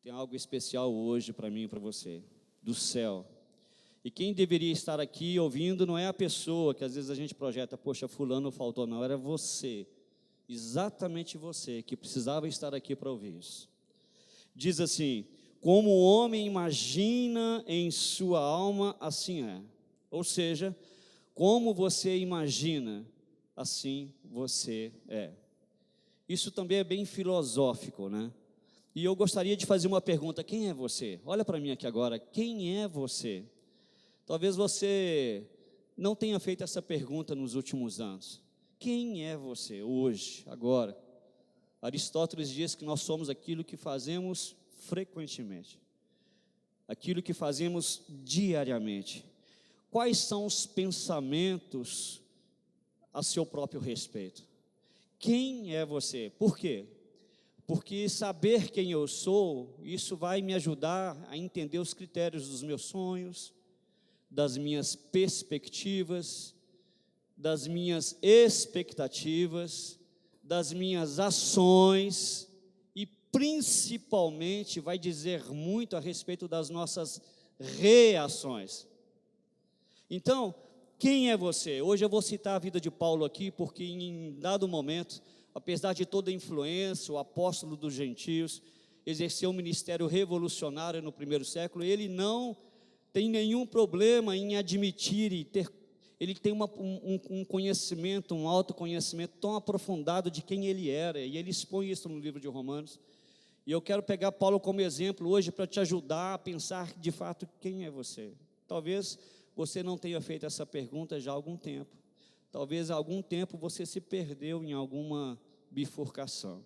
Tem algo especial hoje para mim e para você, do céu. E quem deveria estar aqui ouvindo não é a pessoa que às vezes a gente projeta, poxa, fulano faltou, não, era você, exatamente você, que precisava estar aqui para ouvir isso. Diz assim: como o homem imagina em sua alma, assim é. Ou seja, como você imagina, assim você é. Isso também é bem filosófico, né? E eu gostaria de fazer uma pergunta: quem é você? Olha para mim aqui agora, quem é você? Talvez você não tenha feito essa pergunta nos últimos anos. Quem é você hoje, agora? Aristóteles diz que nós somos aquilo que fazemos frequentemente, aquilo que fazemos diariamente. Quais são os pensamentos a seu próprio respeito? Quem é você? Por quê? Porque saber quem eu sou, isso vai me ajudar a entender os critérios dos meus sonhos, das minhas perspectivas, das minhas expectativas, das minhas ações e principalmente vai dizer muito a respeito das nossas reações. Então, quem é você? Hoje eu vou citar a vida de Paulo aqui, porque em dado momento, apesar de toda a influência, o apóstolo dos gentios, exerceu um ministério revolucionário no primeiro século, ele não tem nenhum problema em admitir e ter, ele tem um conhecimento, um autoconhecimento tão aprofundado de quem ele era, e ele expõe isso no livro de Romanos. E eu quero pegar Paulo como exemplo hoje para te ajudar a pensar de fato quem é você. Talvez você não tenha feito essa pergunta já há algum tempo. Talvez há algum tempo você se perdeu em alguma bifurcação.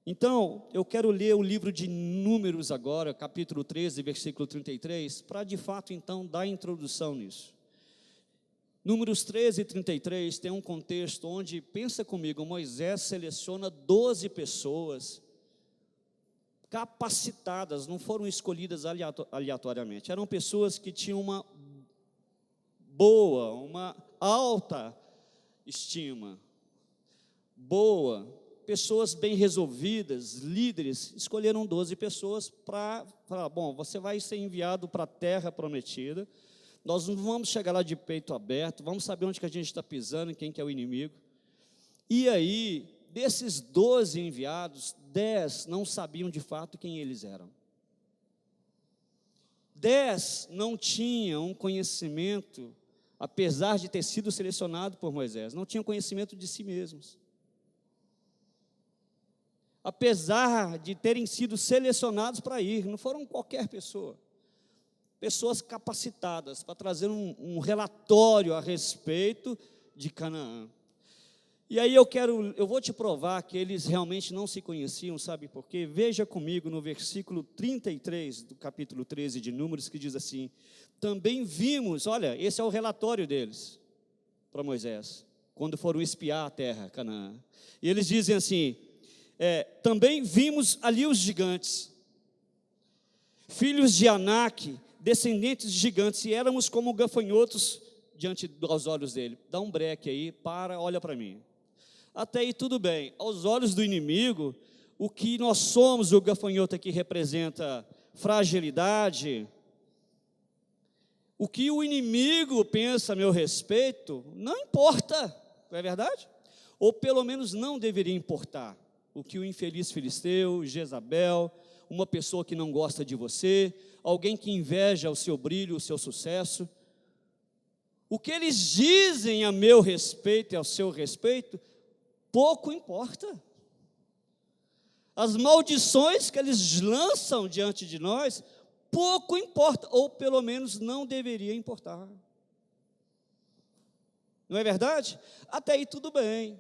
Então, eu quero ler o livro de Números agora, capítulo 13, versículo 33, para de fato então dar introdução nisso. Números 13 e 33 tem um contexto onde, pensa comigo, Moisés seleciona 12 pessoas capacitadas, não foram escolhidas aleatoriamente, eram pessoas que tinham uma boa, uma alta estima, pessoas bem resolvidas, líderes. Escolheram 12 pessoas para falar: bom, você vai ser enviado para a terra prometida, nós não vamos chegar lá de peito aberto, vamos saber onde que a gente está pisando, quem que é o inimigo. E aí, desses 12 enviados, 10 não sabiam de fato quem eles eram. 10 não tinham conhecimento, apesar de ter sido selecionado por Moisés, não tinham conhecimento de si mesmos. Apesar de terem sido selecionados para ir, não foram qualquer pessoa, pessoas capacitadas para trazer um relatório a respeito de Canaã. E aí eu vou te provar que eles realmente não se conheciam, sabe por quê? Veja comigo no versículo 33 do capítulo 13 de Números, que diz assim: também vimos, olha, esse é o relatório deles para Moisés, quando foram espiar a terra, Canaã. E eles dizem assim: também vimos ali os gigantes, filhos de Anak, descendentes de gigantes, e éramos como gafanhotos diante dos olhos dele. Dá um breque aí, olha para mim. Até aí tudo bem. Aos olhos do inimigo, o que nós somos, o gafanhoto aqui representa fragilidade. O que o inimigo pensa a meu respeito, não importa, não é verdade? Ou pelo menos não deveria importar. O que o infeliz filisteu, Jezabel, uma pessoa que não gosta de você, alguém que inveja o seu brilho, o seu sucesso, o que eles dizem a meu respeito e ao seu respeito, pouco importa. As maldições que eles lançam diante de nós, pouco importa, ou pelo menos não deveria importar. Não é verdade? Até aí tudo bem.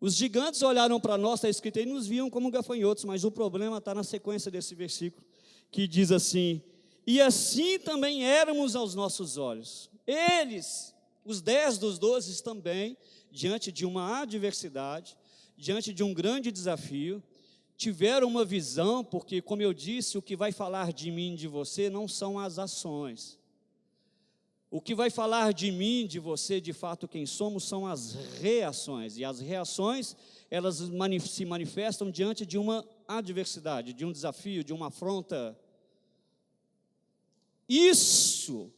Os gigantes olharam para nós, está escrito aí, nos viam como gafanhotos, mas o problema está na sequência desse versículo, que diz assim: e assim também éramos aos nossos olhos. Eles, os 10 dos 12 também, diante de uma adversidade, diante de um grande desafio, tiveram uma visão, porque, como eu disse, o que vai falar de mim e de você não são as ações. O que vai falar de mim, de você, de fato quem somos, são as reações. E as reações, elas se manifestam diante de uma adversidade, de um desafio, de uma afronta. Isso,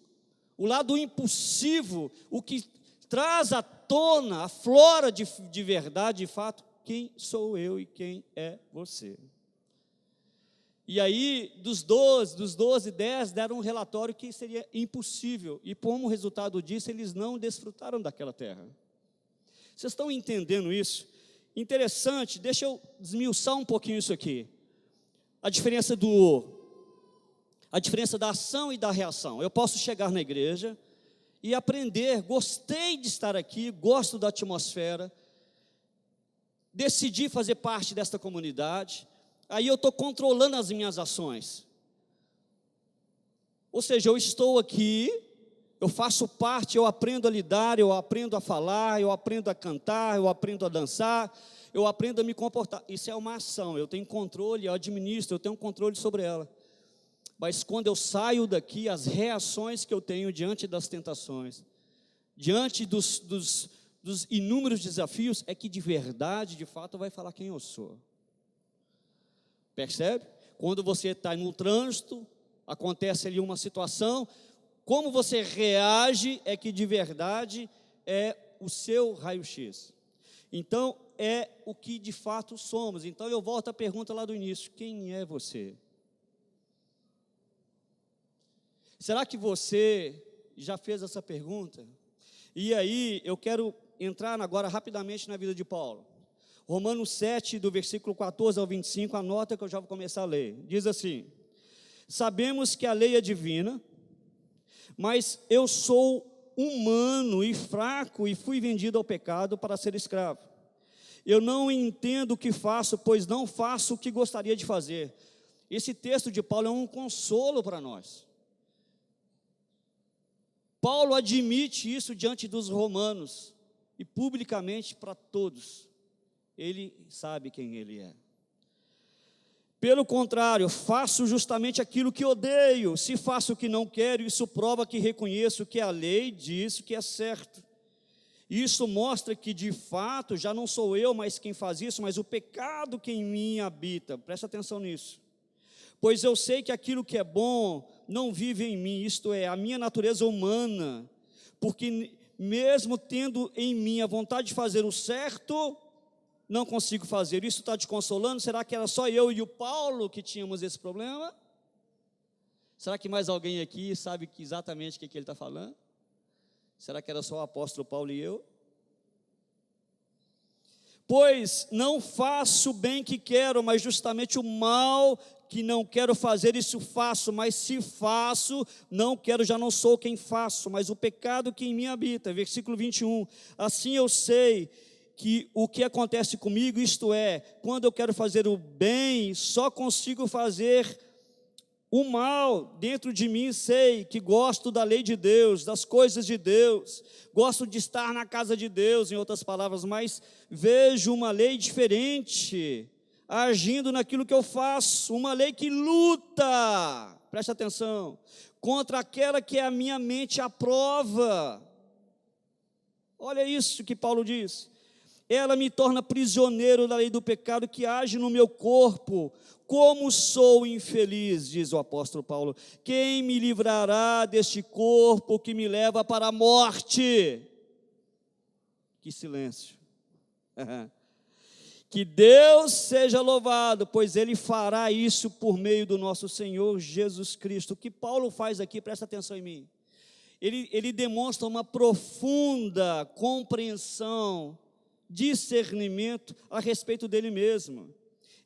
o lado impulsivo, o que traz à tona, aflora de verdade, de fato, quem sou eu e quem é você. E aí, dos 12, 10 deram um relatório que seria impossível, e como resultado disso, eles não desfrutaram daquela terra. Vocês estão entendendo isso? Interessante, deixa eu desmiuçar um pouquinho isso aqui. A diferença da ação e da reação. Eu posso chegar na igreja e aprender, gostei de estar aqui, gosto da atmosfera, decidi fazer parte desta comunidade, aí eu estou controlando as minhas ações. Ou seja, eu estou aqui, eu faço parte, eu aprendo a lidar, eu aprendo a falar, eu aprendo a cantar, eu aprendo a dançar, eu aprendo a me comportar. Isso é uma ação, eu tenho controle, eu administro, eu tenho controle sobre ela. Mas quando eu saio daqui, as reações que eu tenho diante das tentações, diante dos inúmeros desafios, é que de verdade, de fato, vai falar quem eu sou. Percebe? Quando você está no trânsito, acontece ali uma situação, como você reage é que de verdade é o seu raio-x. Então, é o que de fato somos. Então, eu volto à pergunta lá do início: quem é você? Será que você já fez essa pergunta? E aí, eu quero entrar agora rapidamente na vida de Paulo. Romanos 7, do versículo 14 ao 25, anota que eu já vou começar a ler. Diz assim: sabemos que a lei é divina, mas eu sou humano e fraco e fui vendido ao pecado para ser escravo. Eu não entendo o que faço, pois não faço o que gostaria de fazer. Esse texto de Paulo é um consolo para nós. Paulo admite isso diante dos romanos e publicamente para todos. Ele sabe quem ele é. Pelo contrário, faço justamente aquilo que odeio. Se faço o que não quero, isso prova que reconheço que a lei diz que é certo. Isso mostra que de fato já não sou eu mais quem faz isso, mas o pecado que em mim habita. Presta atenção nisso. Pois eu sei que aquilo que é bom não vive em mim, isto é, a minha natureza humana, porque mesmo tendo em mim a vontade de fazer o certo, não consigo fazer. Isso está te consolando? Será que era só eu e o Paulo que tínhamos esse problema? Será que mais alguém aqui sabe exatamente o que ele está falando? Será que era só o apóstolo Paulo e eu? Pois não faço o bem que quero, mas justamente o mal que não quero fazer, isso faço. Mas se faço, não quero, já não sou quem faço, mas o pecado que em mim habita. Versículo 21. Assim eu sei que o que acontece comigo, isto é, quando eu quero fazer o bem, só consigo fazer o mal. Dentro de mim sei que gosto da lei de Deus, das coisas de Deus, gosto de estar na casa de Deus, em outras palavras, mas vejo uma lei diferente, agindo naquilo que eu faço, uma lei que luta, presta atenção, contra aquela que a minha mente aprova. Olha isso que Paulo diz. Ela me torna prisioneiro da lei do pecado que age no meu corpo. Como sou infeliz, diz o apóstolo Paulo. Quem me livrará deste corpo que me leva para a morte? Que silêncio. Que Deus seja louvado, pois Ele fará isso por meio do nosso Senhor Jesus Cristo. O que Paulo faz aqui, presta atenção em mim. Ele demonstra uma profunda compreensão, discernimento a respeito dele mesmo.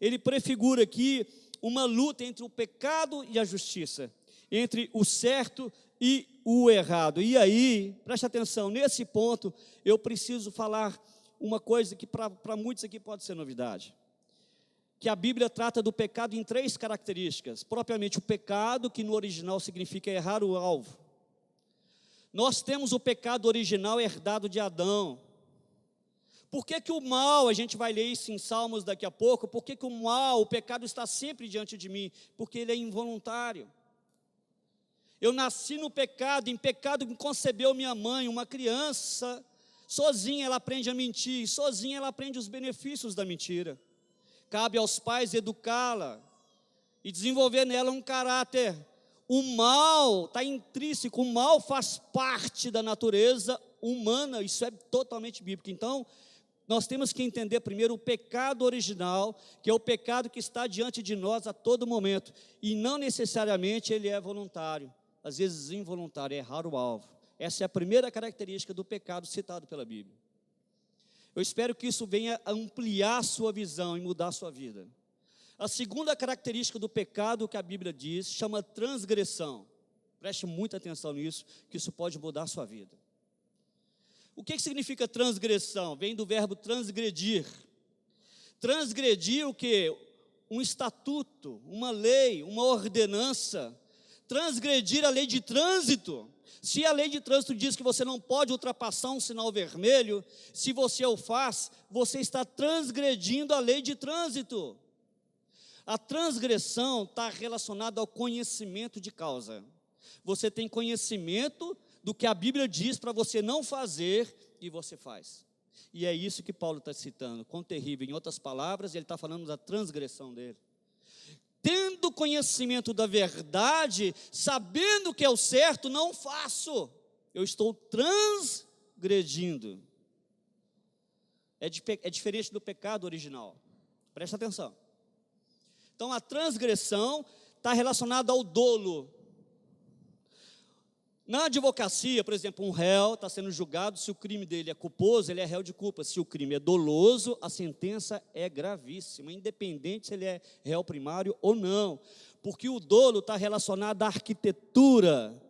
Ele prefigura aqui uma luta entre o pecado e a justiça, entre o certo e o errado. E aí, preste atenção, nesse ponto, eu preciso falar uma coisa que para muitos aqui pode ser novidade, que a Bíblia trata do pecado em 3 características, propriamente o pecado, que no original significa errar o alvo. Nós temos o pecado original herdado de Adão. Por que o mal, a gente vai ler isso em Salmos daqui a pouco, por que o mal, o pecado está sempre diante de mim? Porque ele é involuntário. Eu nasci no pecado, em pecado me concebeu minha mãe, uma criança Sozinha ela aprende a mentir, sozinha ela aprende os benefícios da mentira. Cabe aos pais educá-la e desenvolver nela um caráter. O mal está intrínseco, o mal faz parte da natureza humana, isso é totalmente bíblico. Então, nós temos que entender primeiro o pecado original, que é o pecado que está diante de nós a todo momento, e não necessariamente ele é voluntário, às vezes involuntário, é errar o alvo. Essa é a primeira característica do pecado citado pela Bíblia. Eu espero que isso venha a ampliar a sua visão e mudar a sua vida. A segunda característica do pecado que a Bíblia diz, chama transgressão. Preste muita atenção nisso, que isso pode mudar a sua vida. O que significa transgressão? Vem do verbo transgredir. Transgredir o quê? Um estatuto, uma lei, uma ordenança. Transgredir a lei de trânsito. Se a lei de trânsito diz que você não pode ultrapassar um sinal vermelho, se você o faz, você está transgredindo a lei de trânsito. A transgressão está relacionada ao conhecimento de causa. Você tem conhecimento do que a Bíblia diz para você não fazer e você faz. E é isso que Paulo está citando, quão terrível. Em outras palavras, ele está falando da transgressão dele. Tendo conhecimento da verdade, sabendo que é o certo, não faço. Eu estou transgredindo. É diferente do pecado original. Presta atenção. Então, a transgressão está relacionada ao dolo. Na advocacia, por exemplo, um réu está sendo julgado, se o crime dele é culposo, ele é réu de culpa. Se o crime é doloso, a sentença é gravíssima, independente se ele é réu primário ou não. Porque o dolo está relacionado à arquitetura,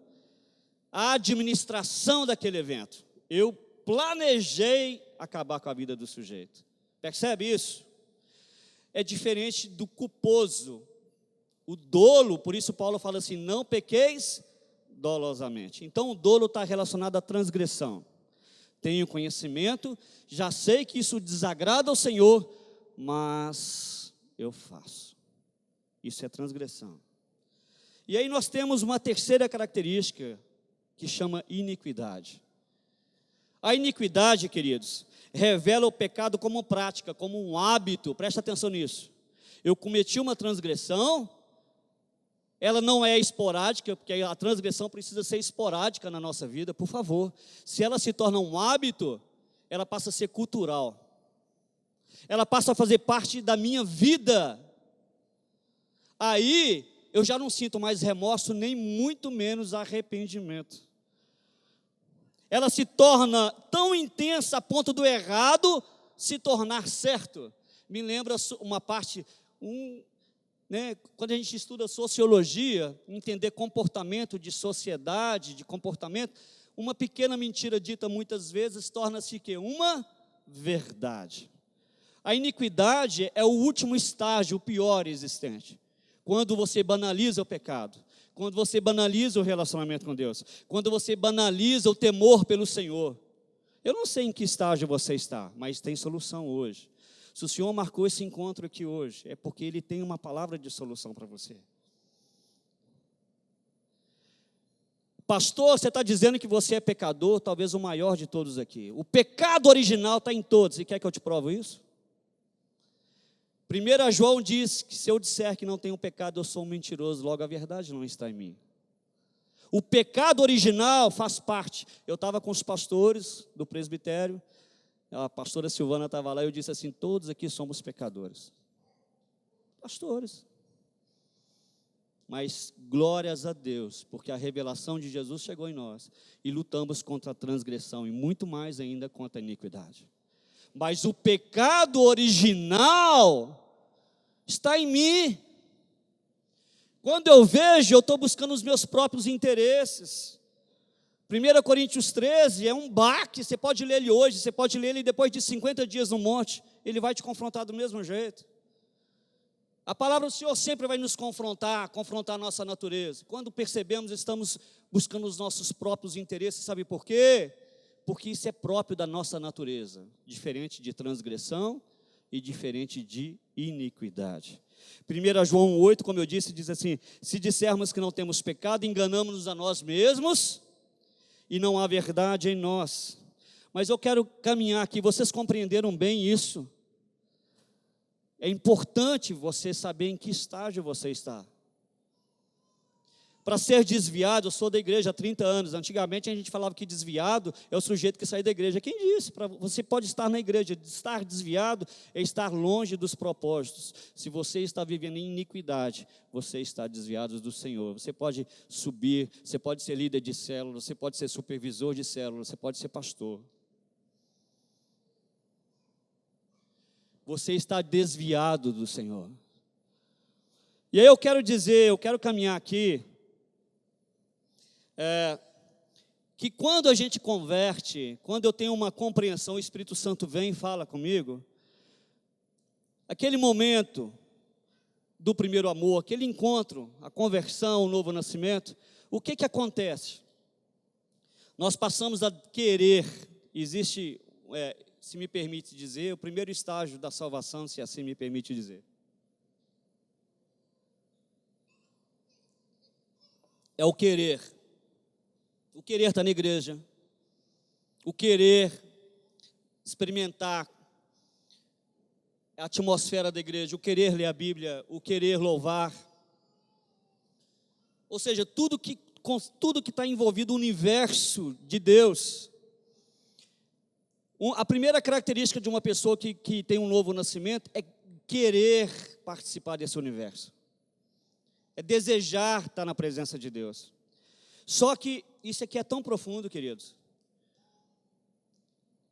à administração daquele evento. Eu planejei acabar com a vida do sujeito. Percebe isso? É diferente do culposo. O dolo, por isso Paulo fala assim, não pequeis dolosamente. Então o dolo está relacionado à transgressão. Tenho conhecimento, já sei que isso desagrada ao Senhor, mas eu faço. Isso é transgressão. E aí nós temos uma terceira característica, que chama iniquidade. A iniquidade, queridos, revela o pecado como prática, como um hábito. Presta atenção nisso. Eu cometi uma transgressão, ela não é esporádica, porque a transgressão precisa ser esporádica na nossa vida, por favor. Se ela se torna um hábito, ela passa a ser cultural. Ela passa a fazer parte da minha vida. Aí, eu já não sinto mais remorso, nem muito menos arrependimento. Ela se torna tão intensa a ponto do errado se tornar certo. Me lembra uma parte, quando a gente estuda sociologia, entender comportamento de sociedade, de comportamento, uma pequena mentira dita muitas vezes torna-se que uma verdade. A iniquidade é o último estágio, o pior existente. Quando você banaliza o pecado, quando você banaliza o relacionamento com Deus, quando você banaliza o temor pelo Senhor. Eu não sei em que estágio você está, mas tem solução hoje. Se o Senhor marcou esse encontro aqui hoje, é porque Ele tem uma palavra de solução para você. Pastor, você está dizendo que você é pecador, talvez o maior de todos aqui. O pecado original está em todos, e quer que eu te provo isso? 1 João diz que se eu disser que não tenho pecado, eu sou um mentiroso, logo a verdade não está em mim. O pecado original faz parte. Eu estava com os pastores do presbitério, a pastora Silvana estava lá e eu disse assim, todos aqui somos pecadores. Pastores. Mas glórias a Deus, porque a revelação de Jesus chegou em nós e lutamos contra a transgressão e muito mais ainda contra a iniquidade. Mas o pecado original está em mim. Quando eu vejo, eu estou buscando os meus próprios interesses. 1 Coríntios 13 é um baque, você pode ler ele hoje, você pode ler ele depois de 50 dias no monte, ele vai te confrontar do mesmo jeito. A palavra do Senhor sempre vai nos confrontar a nossa natureza. Quando percebemos, estamos buscando os nossos próprios interesses, sabe por quê? Porque isso é próprio da nossa natureza, diferente de transgressão e diferente de iniquidade. 1 João 8, como eu disse, diz assim, se dissermos que não temos pecado, enganamos-nos a nós mesmos e não há verdade em nós. Mas eu quero caminhar aqui, vocês compreenderam bem isso? É importante você saber em que estágio você está. Para ser desviado, eu sou da igreja há 30 anos. Antigamente a gente falava que desviado é o sujeito que sai da igreja. Quem disse? Você pode estar na igreja. Estar desviado é estar longe dos propósitos. Se você está vivendo em iniquidade, você está desviado do Senhor. Você pode subir, você pode ser líder de célula, você pode ser supervisor de célula, você pode ser pastor. Você está desviado do Senhor. E aí eu quero caminhar aqui, que quando a gente converte, quando eu tenho uma compreensão, o Espírito Santo vem e fala comigo, aquele momento do primeiro amor, aquele encontro, a conversão, o novo nascimento, o que acontece? Nós passamos a querer, existe, se me permite dizer, o primeiro estágio da salvação, se assim me permite dizer. É o querer. O querer estar na igreja, o querer experimentar a atmosfera da igreja, o querer ler a Bíblia, o querer louvar. Ou seja, tudo que está envolvido no universo de Deus. A primeira característica de uma pessoa que tem um novo nascimento é querer participar desse universo. É desejar estar na presença de Deus. Só que isso aqui é tão profundo, queridos.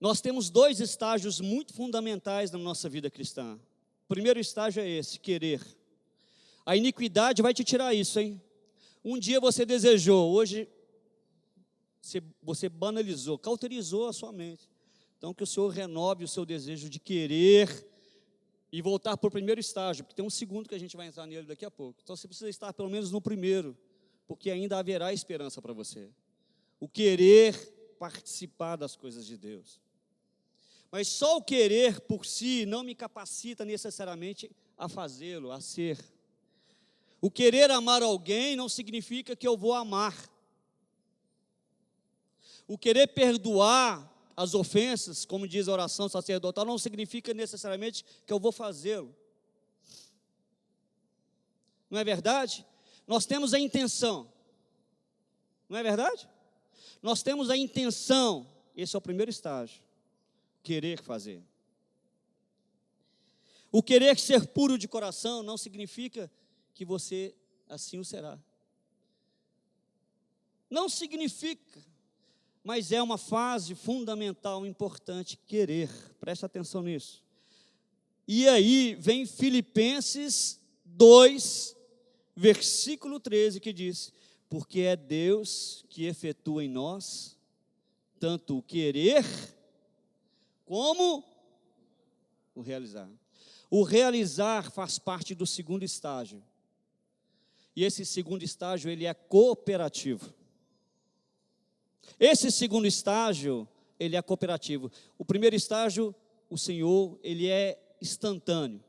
Nós temos 2 estágios muito fundamentais na nossa vida cristã. O primeiro estágio é esse, querer. A iniquidade vai te tirar isso, hein? Um dia você desejou, hoje você banalizou, cauterizou a sua mente. Então que o Senhor renove o seu desejo de querer e voltar para o primeiro estágio, porque tem um segundo que a gente vai entrar nele daqui a pouco. Então você precisa estar pelo menos no primeiro, porque ainda haverá esperança para você. O querer participar das coisas de Deus. Mas só o querer por si não me capacita necessariamente a fazê-lo, a ser. O querer amar alguém não significa que eu vou amar. O querer perdoar as ofensas, como diz a oração sacerdotal, não significa necessariamente que eu vou fazê-lo. Não é verdade? Nós temos a intenção, não é verdade? Nós temos a intenção, esse é o primeiro estágio, querer fazer. O querer ser puro de coração não significa que você assim o será. Não significa, mas é uma fase fundamental, importante, querer, preste atenção nisso. E aí vem Filipenses 2, versículo 13, que diz: porque é Deus que efetua em nós tanto o querer como o realizar. O realizar faz parte do segundo estágio. E esse segundo estágio, ele é cooperativo. Esse segundo estágio, ele é cooperativo. O primeiro estágio, o Senhor, ele é instantâneo.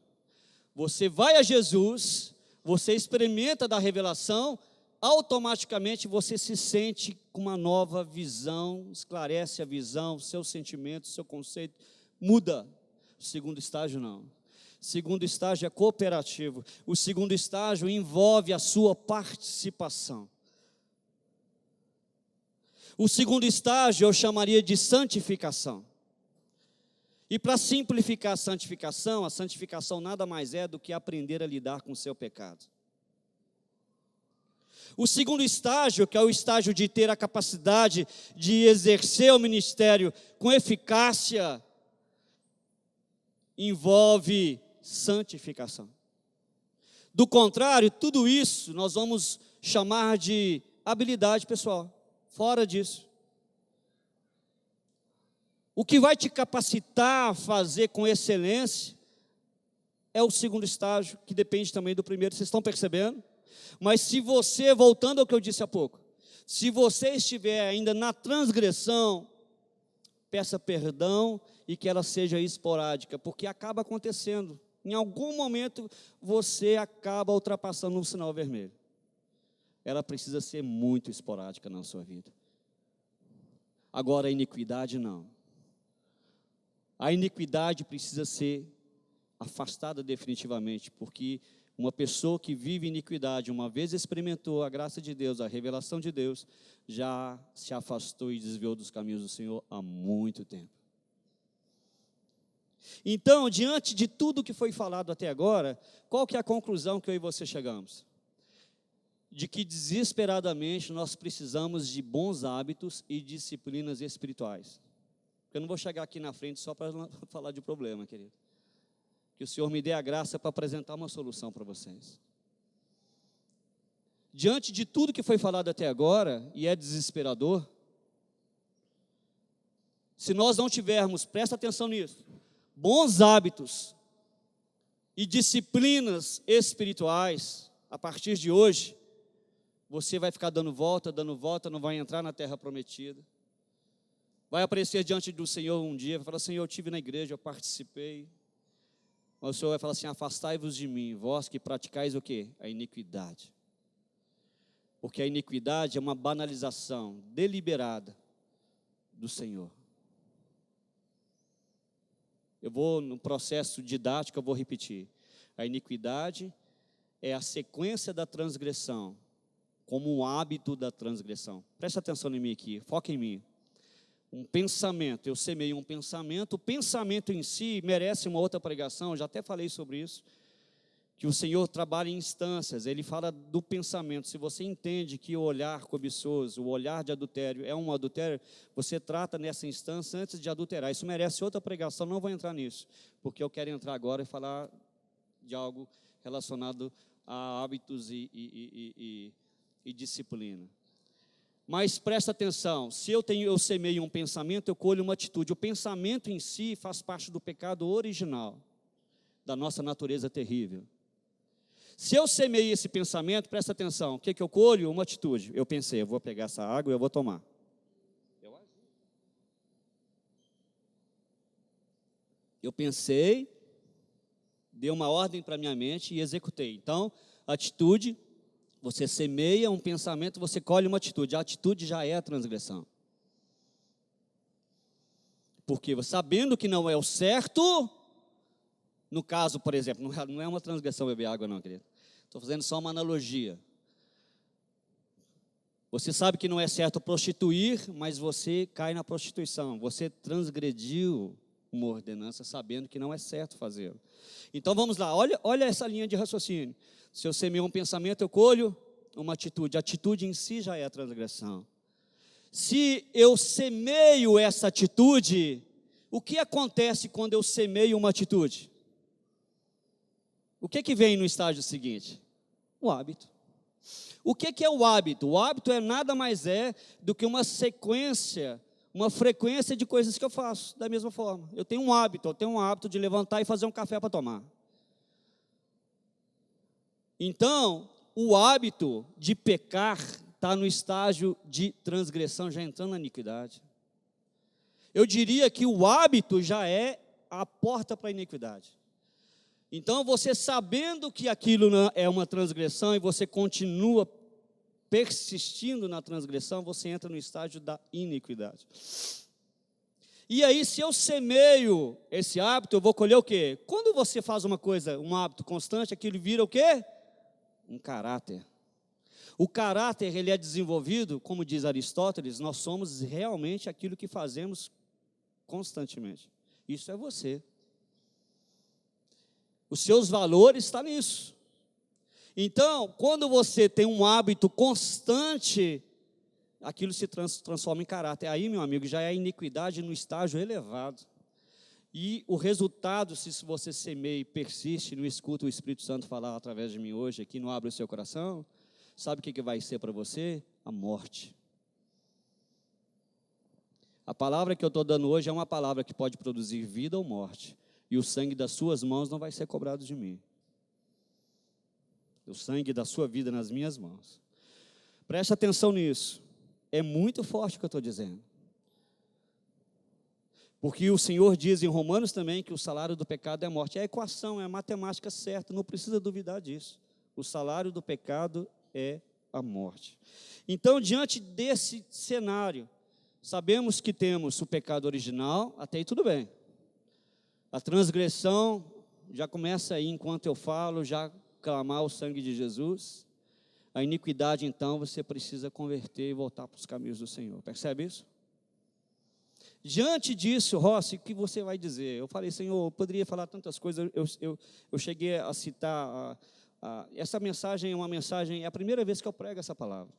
Você vai a Jesus, você experimenta da revelação, automaticamente você se sente com uma nova visão, esclarece a visão, seus sentimentos, seu conceito, muda. O segundo estágio não. O segundo estágio é cooperativo. O segundo estágio envolve a sua participação. O segundo estágio eu chamaria de santificação. E para simplificar a santificação nada mais é do que aprender a lidar com o seu pecado. O segundo estágio, que é o estágio de ter a capacidade de exercer o ministério com eficácia, envolve santificação. Do contrário, tudo isso nós vamos chamar de habilidade pessoal. Fora disso. O que vai te capacitar a fazer com excelência é o segundo estágio, que depende também do primeiro. Vocês estão percebendo? Mas se você, voltando ao que eu disse há pouco, se você estiver ainda na transgressão, peça perdão e que ela seja esporádica, porque acaba acontecendo. Em algum momento você acaba ultrapassando um sinal vermelho. Ela precisa ser muito esporádica na sua vida. Agora a iniquidade não. A iniquidade precisa ser afastada definitivamente, porque uma pessoa que vive iniquidade, uma vez experimentou a graça de Deus, a revelação de Deus, já se afastou e desviou dos caminhos do Senhor há muito tempo. Então, diante de tudo que foi falado até agora, qual que é a conclusão que eu e você chegamos? De que desesperadamente nós precisamos de bons hábitos e disciplinas espirituais. Eu não vou chegar aqui na frente só para falar de problema, querido. Que o Senhor me dê a graça para apresentar uma solução para vocês. Diante de tudo que foi falado até agora, e é desesperador, se nós não tivermos, presta atenção nisso, bons hábitos e disciplinas espirituais, a partir de hoje, você vai ficar dando volta, não vai entrar na terra prometida. Vai aparecer diante do Senhor um dia, vai falar: Senhor, eu estive na igreja, eu participei. Mas o Senhor vai falar assim: afastai-vos de mim, vós que praticais o quê? A iniquidade. Porque a iniquidade é uma banalização deliberada do Senhor. Eu vou, no processo didático, eu vou repetir. A iniquidade é a sequência da transgressão, como um hábito da transgressão. Preste atenção em mim aqui, foca em mim. Um pensamento, eu semeio um pensamento, o pensamento em si merece uma outra pregação, eu já até falei sobre isso, que o Senhor trabalha em instâncias, Ele fala do pensamento. Se você entende que o olhar cobiçoso, o olhar de adultério é um adultério, você trata nessa instância antes de adulterar. Isso merece outra pregação, não vou entrar nisso, porque eu quero entrar agora e falar de algo relacionado a hábitos e disciplina. Mas presta atenção, se eu semeio um pensamento, eu colho uma atitude. O pensamento em si faz parte do pecado original, da nossa natureza terrível. Se eu semeio esse pensamento, presta atenção, o que eu colho? Uma atitude. Eu pensei, eu vou pegar essa água e eu vou tomar. Eu pensei, dei uma ordem para a minha mente e executei. Então, atitude, você semeia um pensamento, você colhe uma atitude. A atitude já é a transgressão. Porque sabendo que não é o certo, no caso, por exemplo, não é uma transgressão beber água não, querido. Estou fazendo só uma analogia. Você sabe que não é certo prostituir, mas você cai na prostituição. Você transgrediu uma ordenança sabendo que não é certo fazê-lo. Então vamos lá, olha essa linha de raciocínio. Se eu semeio um pensamento, eu colho uma atitude. A atitude em si já é a transgressão. Se eu semeio essa atitude, o que acontece quando eu semeio uma atitude? O que vem no estágio seguinte? O hábito. O que é o hábito? O hábito é nada mais do que uma sequência, uma frequência de coisas que eu faço, da mesma forma. Eu tenho um hábito de levantar e fazer um café para tomar. Então, o hábito de pecar está no estágio de transgressão, já entrando na iniquidade. Eu diria que o hábito já é a porta para a iniquidade. Então, você sabendo que aquilo é uma transgressão e você continua persistindo na transgressão, você entra no estágio da iniquidade. E aí, se eu semeio esse hábito, eu vou colher o quê? Quando você faz uma coisa, um hábito constante, aquilo vira o quê? Um caráter. O caráter, ele é desenvolvido, como diz Aristóteles, nós somos realmente aquilo que fazemos constantemente. Isso é você. Os seus valores estão nisso. Então, quando você tem um hábito constante, aquilo se transforma em caráter. Aí, meu amigo, já é a iniquidade no estágio elevado. E o resultado, se você semeia e persiste, não escuta o Espírito Santo falar através de mim hoje, aqui não abre o seu coração, sabe o que vai ser para você? A morte. A palavra que eu estou dando hoje é uma palavra que pode produzir vida ou morte. E o sangue das suas mãos não vai ser cobrado de mim. O sangue da sua vida nas minhas mãos. Preste atenção nisso. É muito forte o que eu estou dizendo. Porque o Senhor diz em Romanos também que o salário do pecado é a morte. É a equação, é a matemática certa, não precisa duvidar disso. O salário do pecado é a morte. Então, diante desse cenário, sabemos que temos o pecado original, até aí tudo bem. A transgressão já começa aí, enquanto eu falo, já clamar o sangue de Jesus. A iniquidade, então, você precisa converter e voltar para os caminhos do Senhor. Percebe isso? Diante disso, Rossi, o que você vai dizer? Eu falei, Senhor, eu poderia falar tantas coisas. Eu cheguei a citar, essa mensagem é uma mensagem, é a primeira vez que eu prego essa palavra.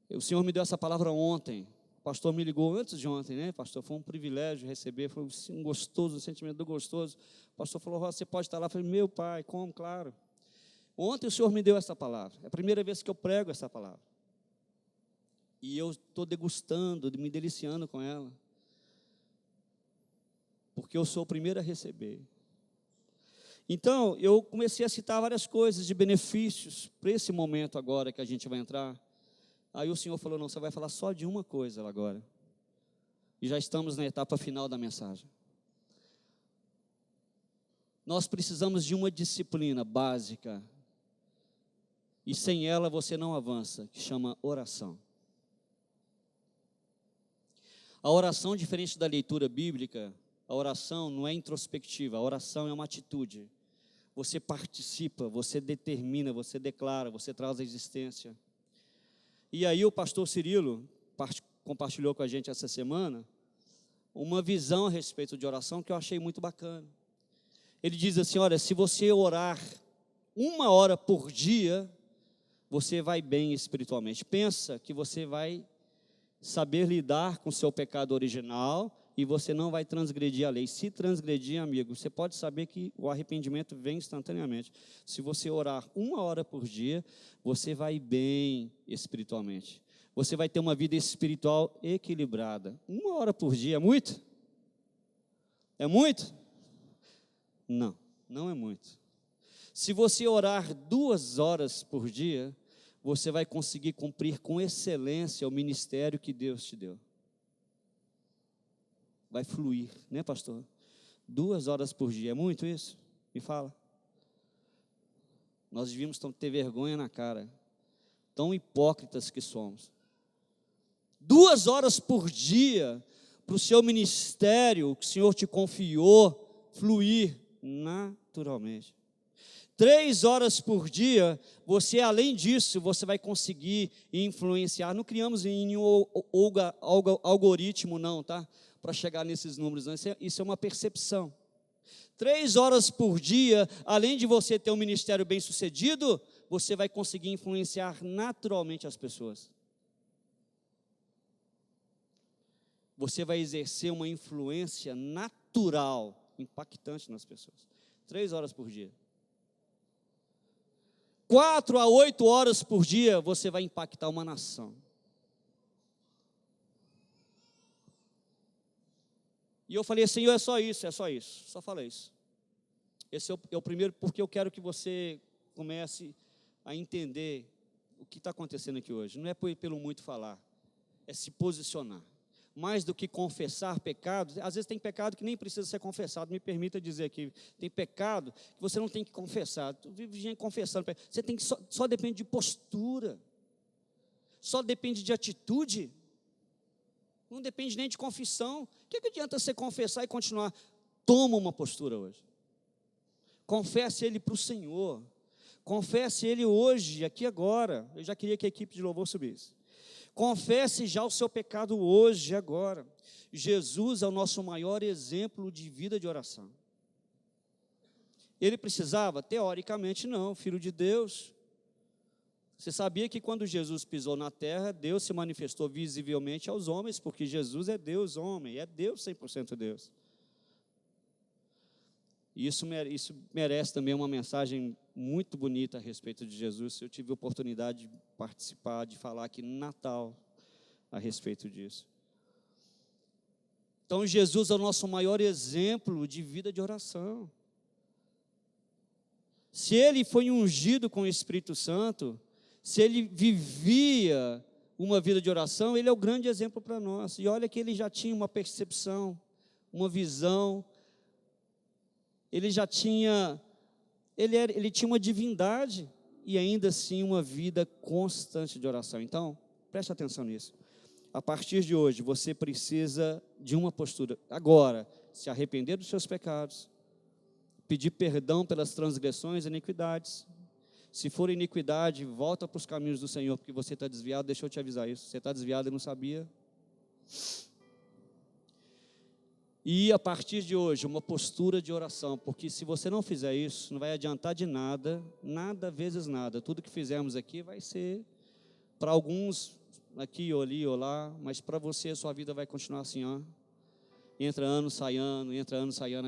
O Senhor me deu essa palavra ontem. O pastor me ligou antes de ontem, né, pastor? Foi um privilégio receber, foi um gostoso, um sentimento gostoso. O pastor falou, Rossi, você pode estar lá? Eu falei, meu pai, como? Claro. Ontem o Senhor me deu essa palavra. É a primeira vez que eu prego essa palavra. E eu estou degustando, me deliciando com ela. Porque eu sou o primeiro a receber. Então, eu comecei a citar várias coisas de benefícios para esse momento agora que a gente vai entrar. Aí o Senhor falou, não, você vai falar só de uma coisa agora. E já estamos na etapa final da mensagem. Nós precisamos de uma disciplina básica. E sem ela você não avança, que chama oração. A oração, diferente da leitura bíblica, a oração não é introspectiva, a oração é uma atitude. Você participa, você determina, você declara, você traz a existência. E aí o pastor Cirilo compartilhou com a gente essa semana uma visão a respeito de oração que eu achei muito bacana. Ele diz assim, olha, se você orar 1 hora por dia, você vai bem espiritualmente. Pensa que você vai saber lidar com o seu pecado original e você não vai transgredir a lei. Se transgredir, amigo, você pode saber que o arrependimento vem instantaneamente. Se você orar 1 hora por dia, você vai bem espiritualmente. Você vai ter uma vida espiritual equilibrada. 1 hora por dia é muito? É muito? Não, não é muito. Se você orar 2 horas por dia, você vai conseguir cumprir com excelência o ministério que Deus te deu. Vai fluir, né, pastor? 2 horas por dia, é muito isso? Me fala. Nós devíamos ter vergonha na cara, tão hipócritas que somos. 2 horas por dia, para o seu ministério, que o Senhor te confiou, fluir naturalmente. 3 horas por dia, você, além disso, você vai conseguir influenciar. Não criamos nenhum algoritmo, não, tá? Para chegar nesses números, não. Isso é uma percepção. 3 horas por dia, além de você ter um ministério bem sucedido, você vai conseguir influenciar naturalmente as pessoas. Você vai exercer uma influência natural, impactante nas pessoas. 3 horas por dia. 4 a 8 horas por dia, você vai impactar uma nação. E eu falei, Senhor, é só isso, só fala isso. Esse é o primeiro, porque eu quero que você comece a entender o que está acontecendo aqui hoje. Não é pelo muito falar, é se posicionar. Mais do que confessar pecados, às vezes tem pecado que nem precisa ser confessado, me permita dizer aqui, tem pecado que você não tem que confessar, tu vive gente confessando, você tem que só depende de postura, só depende de atitude, não depende nem de confissão. O que adianta você confessar e continuar? Toma uma postura hoje, confesse ele para o Senhor, confesse ele hoje, aqui agora. Eu já queria que a equipe de louvor subisse. Confesse já o seu pecado hoje, agora. Jesus é o nosso maior exemplo de vida de oração. Ele precisava? Teoricamente não, filho de Deus. Você sabia que quando Jesus pisou na terra, Deus se manifestou visivelmente aos homens, porque Jesus é Deus homem, é Deus 100% Deus. Isso merece também uma mensagem muito bonita a respeito de Jesus. Eu tive a oportunidade de participar, de falar aqui no Natal a respeito disso. Então, Jesus é o nosso maior exemplo de vida de oração. Se ele foi ungido com o Espírito Santo, se ele vivia uma vida de oração, ele é o grande exemplo para nós. E olha que ele já tinha uma percepção, uma visão, ele tinha uma divindade e ainda assim uma vida constante de oração. Então, preste atenção nisso. A partir de hoje, você precisa de uma postura. Agora, se arrepender dos seus pecados, pedir perdão pelas transgressões e iniquidades. Se for iniquidade, volta para os caminhos do Senhor, porque você está desviado. Deixa eu te avisar isso, você está desviado e não sabia. E a partir de hoje, uma postura de oração, porque se você não fizer isso, não vai adiantar de nada, nada vezes nada. Tudo que fizermos aqui vai ser, para alguns, aqui ou ali ou lá, mas para você a sua vida vai continuar assim, ó. Entra ano, sai ano,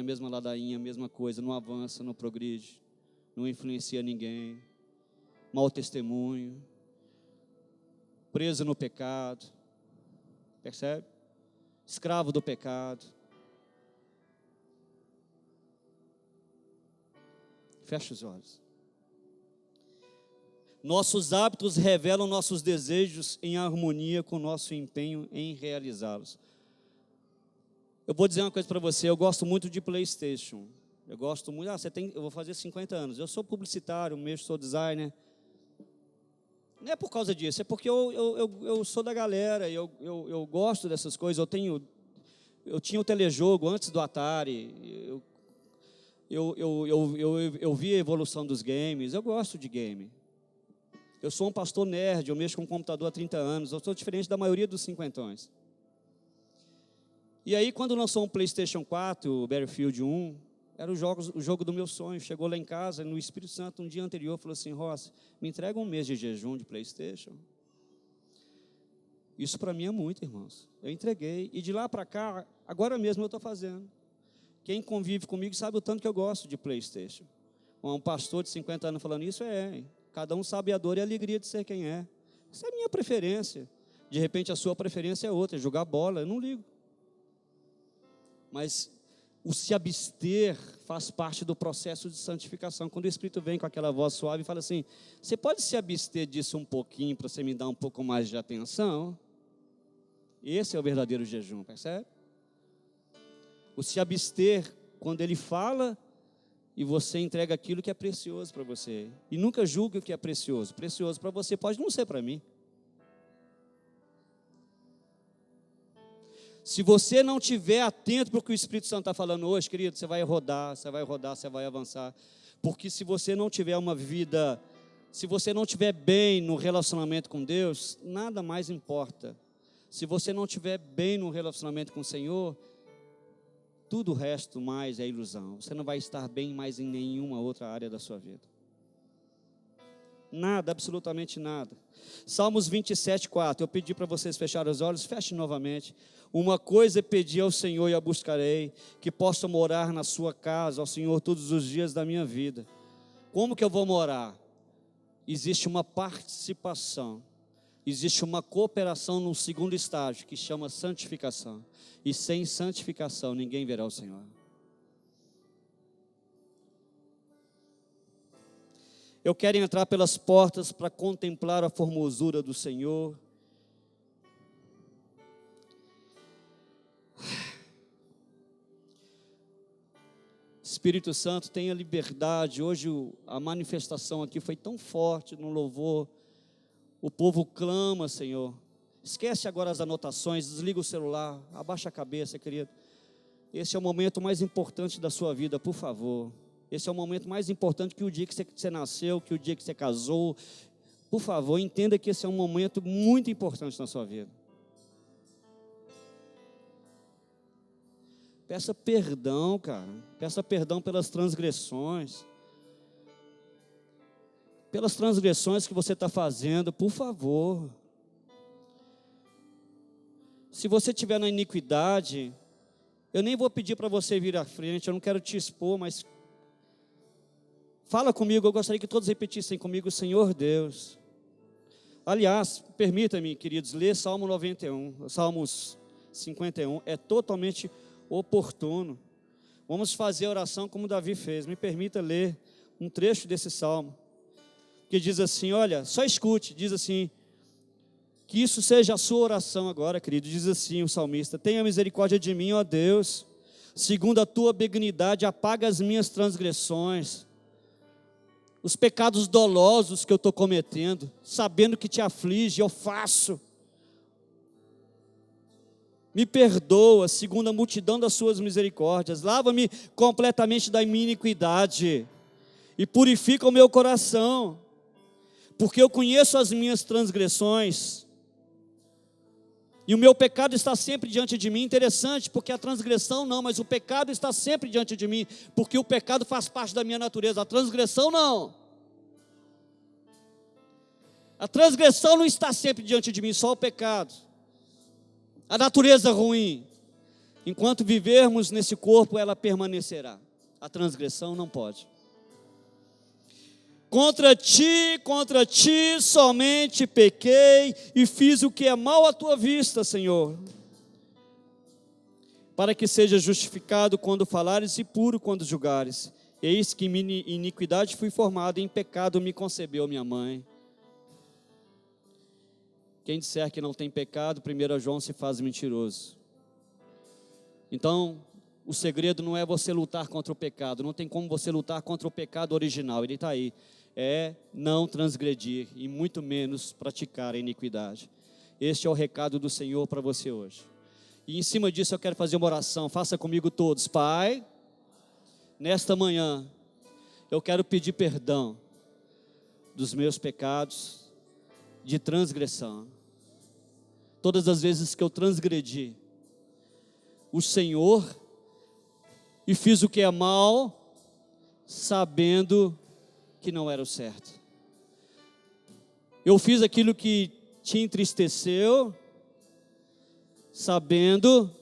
a mesma ladainha, a mesma coisa, não avança, não progride, não influencia ninguém, mau testemunho, preso no pecado, percebe? Escravo do pecado. Fecha os olhos. Nossos hábitos revelam nossos desejos em harmonia com o nosso empenho em realizá-los. Eu vou dizer uma coisa para você, eu gosto muito de PlayStation. Eu gosto muito, eu vou fazer 50 anos. Eu sou publicitário, sou designer. Não é por causa disso, é porque eu sou da galera, eu gosto dessas coisas. Eu tinha o telejogo antes do Atari. Eu vi a evolução dos games, eu gosto de game. Eu sou um pastor nerd, eu mexo com computador há 30 anos, eu sou diferente da maioria dos cinquentões. E aí, quando lançou um PlayStation 4, o Battlefield 1, era o jogo do meu sonho. Chegou lá em casa, no Espírito Santo, um dia anterior, falou assim: Rossi, me entrega um mês de jejum de PlayStation. Isso para mim é muito, irmãos. Eu entreguei, e de lá para cá, agora mesmo eu estou fazendo. Quem convive comigo sabe o tanto que eu gosto de PlayStation. Um pastor de 50 anos falando isso, cada um sabe a dor e a alegria de ser quem é. Essa é a minha preferência. De repente a sua preferência é outra, jogar bola, eu não ligo. Mas o se abster faz parte do processo de santificação. Quando o Espírito vem com aquela voz suave e fala assim: você pode se abster disso um pouquinho para você me dar um pouco mais de atenção? Esse é o verdadeiro jejum, percebe? O se abster, quando ele fala e você entrega aquilo que é precioso para você. E nunca julgue o que é precioso. Precioso para você pode não ser para mim. Se você não estiver atento para o que o Espírito Santo está falando hoje, querido, você vai rodar, você vai avançar. Porque se você não tiver uma vida, se você não estiver bem no relacionamento com Deus, nada mais importa. Se você não estiver bem no relacionamento com o Senhor, tudo o resto mais é ilusão. Você não vai estar bem mais em nenhuma outra área da sua vida. Nada, absolutamente nada. Salmos 27, 4. Eu pedi para vocês fecharem os olhos, feche novamente. Uma coisa pedi ao Senhor e a buscarei, que possa morar na sua casa, ao Senhor, todos os dias da minha vida. Como que eu vou morar? Existe uma participação, existe uma cooperação no segundo estágio, que chama santificação. E sem santificação ninguém verá o Senhor. Eu quero entrar pelas portas para contemplar a formosura do Senhor. Espírito Santo, tenha liberdade. Hoje a manifestação aqui foi tão forte no louvor. O povo clama, Senhor. Esquece agora as anotações, desliga o celular, abaixa a cabeça, querido. Esse é o momento mais importante da sua vida, por favor. Esse é o momento mais importante que o dia que você nasceu, que o dia que você casou. Por favor, entenda que esse é um momento muito importante na sua vida. Peça perdão, cara. Peça perdão pelas transgressões. Pelas transgressões que você está fazendo, por favor. Se você estiver na iniquidade, eu nem vou pedir para você vir à frente, eu não quero te expor, mas fala comigo, eu gostaria que todos repetissem comigo: Senhor Deus. Aliás, permita-me, queridos, ler Salmo 91, Salmos 51, é totalmente oportuno. Vamos fazer a oração como Davi fez. Me permita ler um trecho desse salmo, que diz assim, olha, só escute, diz assim, que isso seja a sua oração agora, querido. Diz assim o salmista: tenha misericórdia de mim, ó Deus, segundo a tua benignidade, apaga as minhas transgressões, os pecados dolosos que eu estou cometendo, sabendo que te aflige, eu faço. Me perdoa segundo a multidão das suas misericórdias. Lava-me completamente da minha iniquidade e purifica o meu coração, porque eu conheço as minhas transgressões e o meu pecado está sempre diante de mim. Interessante, porque a transgressão não, mas o pecado está sempre diante de mim, porque o pecado faz parte da minha natureza, a transgressão não. A transgressão não está sempre diante de mim, só o pecado, a natureza ruim. Enquanto vivermos nesse corpo, ela permanecerá. A transgressão não pode. Contra ti somente pequei e fiz o que é mal à tua vista, Senhor, para que seja justificado quando falares e puro quando julgares. Eis que em minha iniquidade fui formado, em pecado me concebeu minha mãe. Quem disser que não tem pecado, 1 João se faz mentiroso. Então, o segredo não é você lutar contra o pecado, não tem como você lutar contra o pecado original, ele está aí. É não transgredir e muito menos praticar a iniquidade. Este é o recado do Senhor para você hoje. E em cima disso eu quero fazer uma oração, faça comigo todos. Pai, nesta manhã, eu quero pedir perdão dos meus pecados de transgressão. Todas as vezes que eu transgredi o Senhor e fiz o que é mal, sabendo que não era o certo. Eu fiz aquilo que te entristeceu, sabendo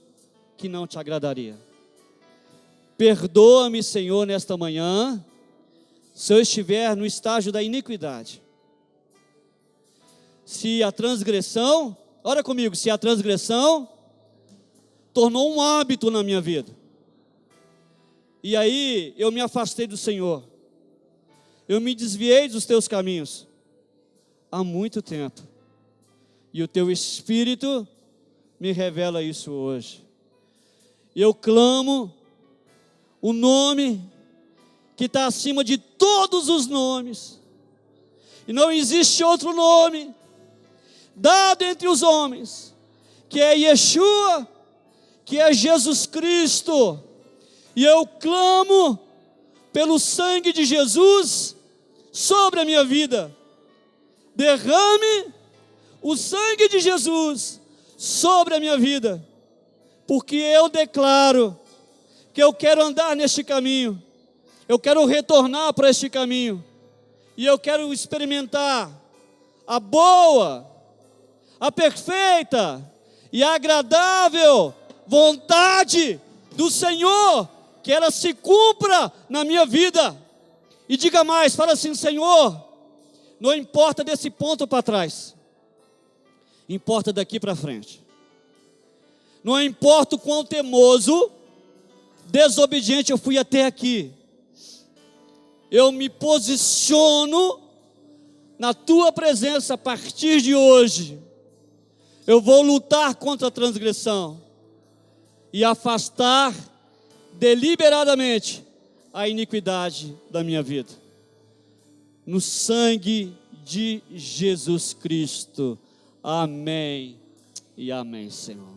que não te agradaria. Perdoa-me, Senhor, nesta manhã, se eu estiver no estágio da iniquidade. Se a transgressão, ora comigo, se a transgressão tornou um hábito na minha vida, e aí eu me afastei do Senhor, eu me desviei dos teus caminhos há muito tempo, e o teu Espírito me revela isso hoje. Eu clamo o nome que está acima de todos os nomes, e não existe outro nome dado entre os homens, que é Yeshua, que é Jesus Cristo. E eu clamo pelo sangue de Jesus sobre a minha vida. Derrame o sangue de Jesus sobre a minha vida, porque eu declaro que eu quero andar neste caminho, eu quero retornar para este caminho, e eu quero experimentar a boa, a perfeita e agradável vontade do Senhor, que ela se cumpra na minha vida. E diga mais, fala assim: Senhor, não importa desse ponto para trás, importa daqui para frente. Não importa o quão teimoso, desobediente eu fui até aqui, eu me posiciono na tua presença a partir de hoje. Eu vou lutar contra a transgressão e afastar deliberadamente a iniquidade da minha vida, no sangue de Jesus Cristo. Amém e amém, Senhor.